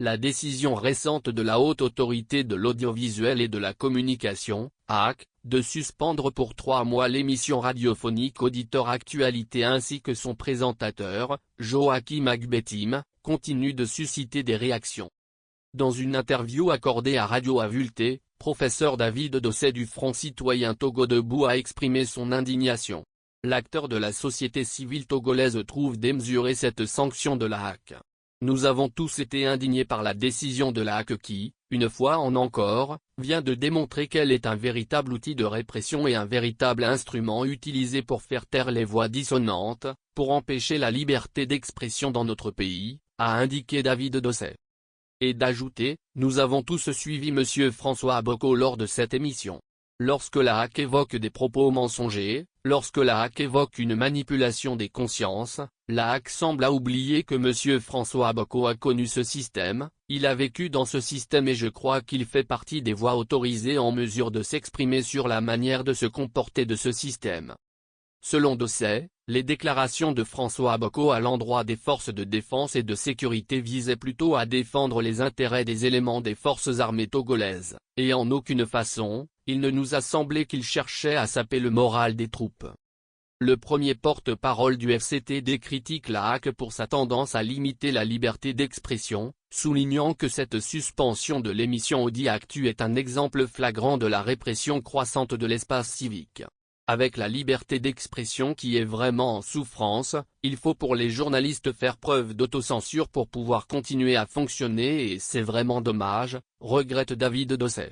La décision récente de la Haute Autorité de l'Audiovisuel et de la Communication, HAC, de suspendre pour 3 mois l'émission radiophonique Auditeur Actualité ainsi que son présentateur, Joachim Agbettim, continue de susciter des réactions. Dans une interview accordée à Radio Avulté, professeur David Dosset du Front citoyen Togo Debout a exprimé son indignation. L'acteur de la société civile togolaise trouve démesurée cette sanction de la HAC. Nous avons tous été indignés par la décision de la HAC qui, une fois encore, vient de démontrer qu'elle est un véritable outil de répression et un véritable instrument utilisé pour faire taire les voix dissonantes, pour empêcher la liberté d'expression dans notre pays, a indiqué David Dosset. Et d'ajouter, nous avons tous suivi M. François Aboco lors de cette émission. Lorsque la HAC évoque des propos mensongers, lorsque la HAC évoque une manipulation des consciences, la HAC semble oublier que M. François Aboco a connu ce système, il a vécu dans ce système et je crois qu'il fait partie des voix autorisées en mesure de s'exprimer sur la manière de se comporter de ce système. Selon Dosset, les déclarations de François Aboco à l'endroit des forces de défense et de sécurité visaient plutôt à défendre les intérêts des éléments des forces armées togolaises, et en aucune façon, il ne nous a semblé qu'il cherchait à saper le moral des troupes. Le premier porte-parole du FCTD critique la HAC pour sa tendance à limiter la liberté d'expression, soulignant que cette suspension de l'émission Audi Actu est un exemple flagrant de la répression croissante de l'espace civique. Avec la liberté d'expression qui est vraiment en souffrance, il faut pour les journalistes faire preuve d'autocensure pour pouvoir continuer à fonctionner et c'est vraiment dommage, regrette David Dosset.